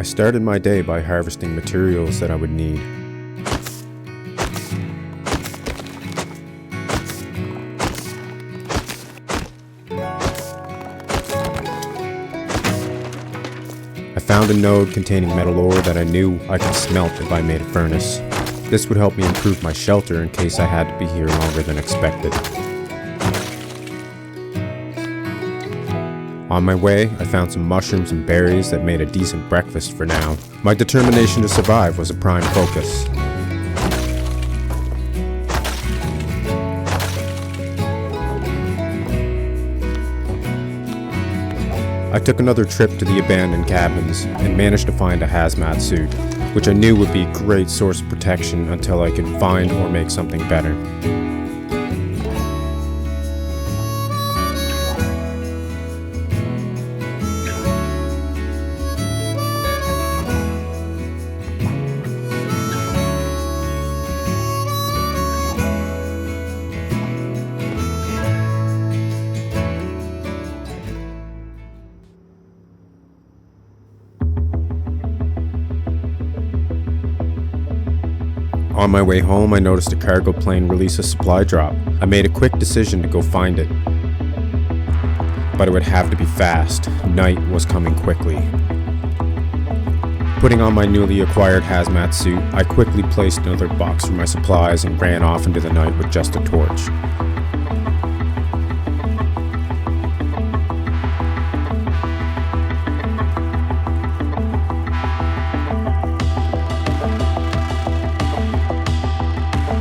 I started my day by harvesting materials that I would need. I found a node containing metal ore that I knew I could smelt if I made a furnace. This would help me improve my shelter in case I had to be here longer than expected. On my way, I found some mushrooms and berries that made a decent breakfast for now. My determination to survive was a prime focus. I took another trip to the abandoned cabins and managed to find a hazmat suit, which I knew would be a great source of protection until I could find or make something better. On my way home, I noticed a cargo plane release a supply drop. I made a quick decision to go find it. But it would have to be fast. Night was coming quickly. Putting on my newly acquired hazmat suit, I quickly placed another box for my supplies and ran off into the night with just a torch.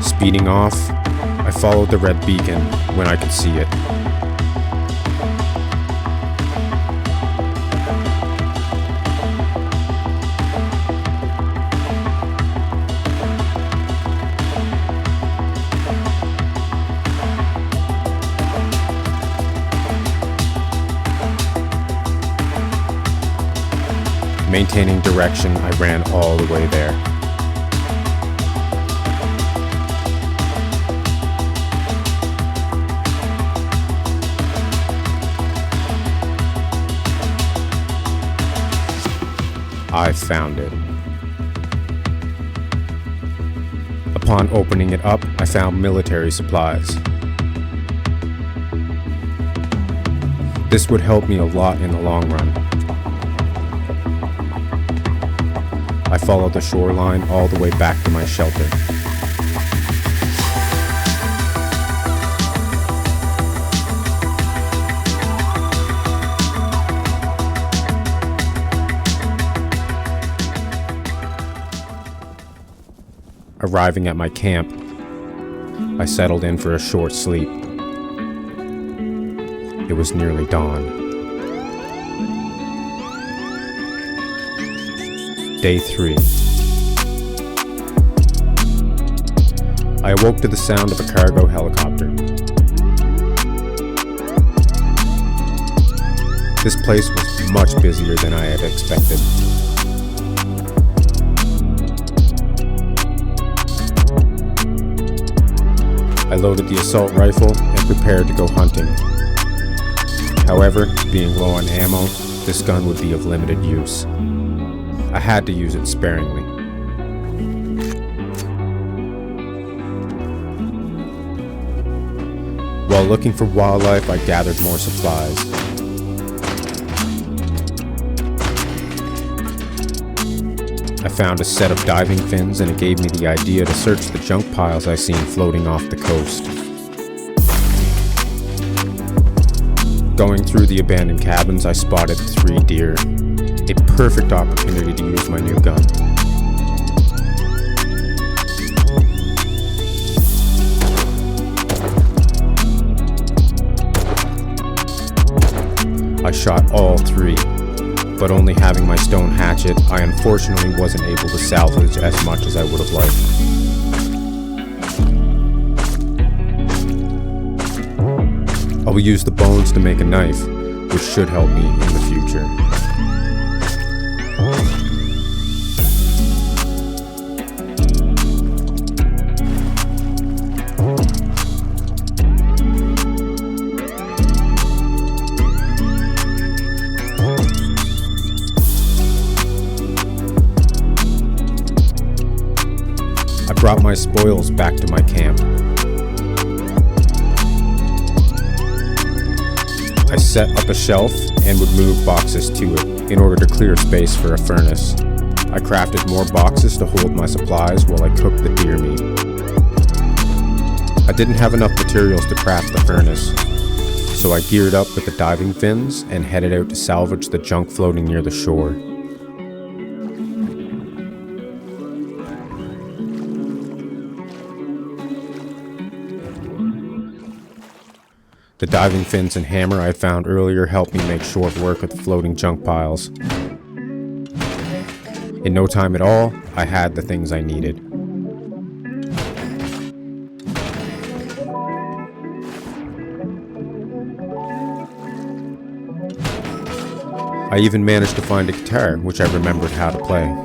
Speeding off, I followed the red beacon when I could see it. Maintaining direction, I ran all the way there. I found it. Upon opening it up, I found military supplies. This would help me a lot in the long run. I followed the shoreline all the way back to my shelter. Arriving at my camp, I settled in for a short sleep. It was nearly dawn. Day 3. I awoke to the sound of a cargo helicopter. This place was much busier than I had expected. I loaded the assault rifle and prepared to go hunting. However, being low on ammo, this gun would be of limited use. I had to use it sparingly. While looking for wildlife, I gathered more supplies. I found a set of diving fins, and it gave me the idea to search the junk piles I seen floating off the coast. Going through the abandoned cabins, I spotted 3 deer. A perfect opportunity to use my new gun. I shot all 3. But only having my stone hatchet, I unfortunately wasn't able to salvage as much as I would have liked. I will use the bones to make a knife, which should help me in the future. brought my spoils back to my camp. I set up a shelf and would move boxes to it in order to clear space for a furnace. I crafted more boxes to hold my supplies while I cooked the deer meat. I didn't have enough materials to craft the furnace, so I geared up with the diving fins and headed out to salvage the junk floating near the shore. The diving fins and hammer I had found earlier helped me make short work with the floating junk piles. In no time at all, I had the things I needed. I even managed to find a guitar, which I remembered how to play.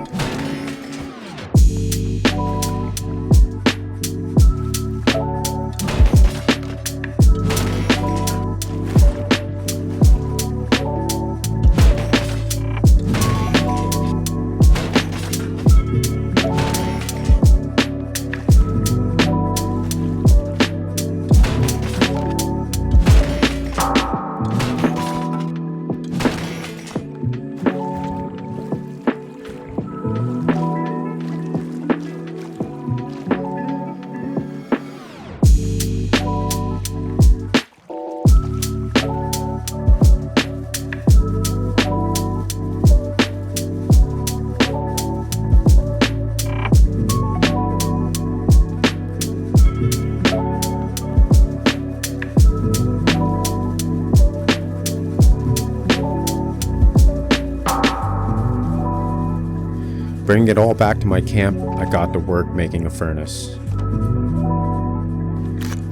Bringing it all back to my camp, I got to work making a furnace.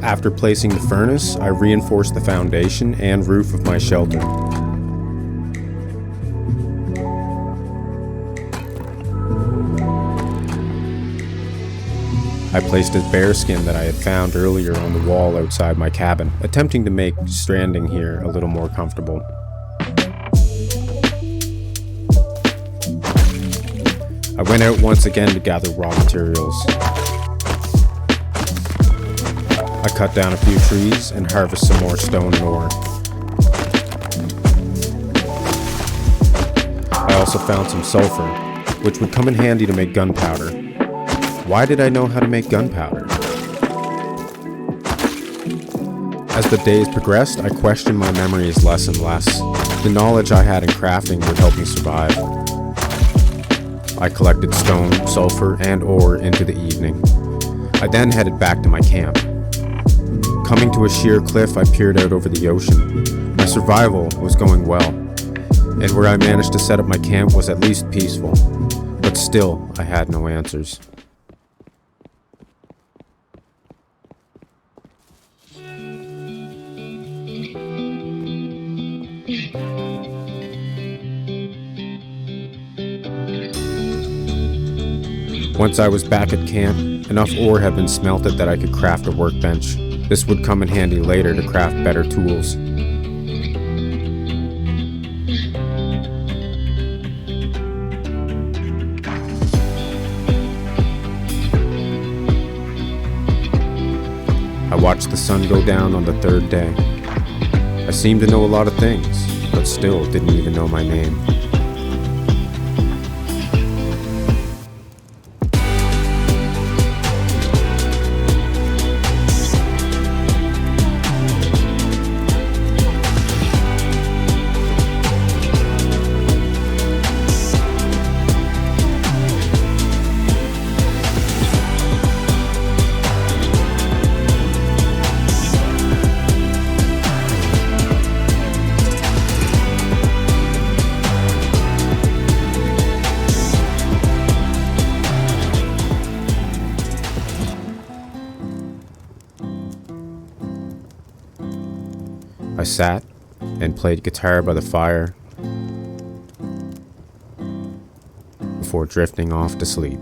After placing the furnace, I reinforced the foundation and roof of my shelter. I placed a bear skin that I had found earlier on the wall outside my cabin, attempting to make stranding here a little more comfortable. I went out once again to gather raw materials. I cut down a few trees and harvest some more stone and ore. I also found some sulfur, which would come in handy to make gunpowder. Why did I know how to make gunpowder? As the days progressed, I questioned my memories less and less. The knowledge I had in crafting would help me survive. I collected stone, sulfur, and ore into the evening. I then headed back to my camp. Coming to a sheer cliff, I peered out over the ocean. My survival was going well, and where I managed to set up my camp was at least peaceful. But still, I had no answers. Once I was back at camp, enough ore had been smelted that I could craft a workbench. This would come in handy later to craft better tools. I watched the sun go down on the third day. I seemed to know a lot of things, but still didn't even know my name. I sat and played guitar by the fire before drifting off to sleep.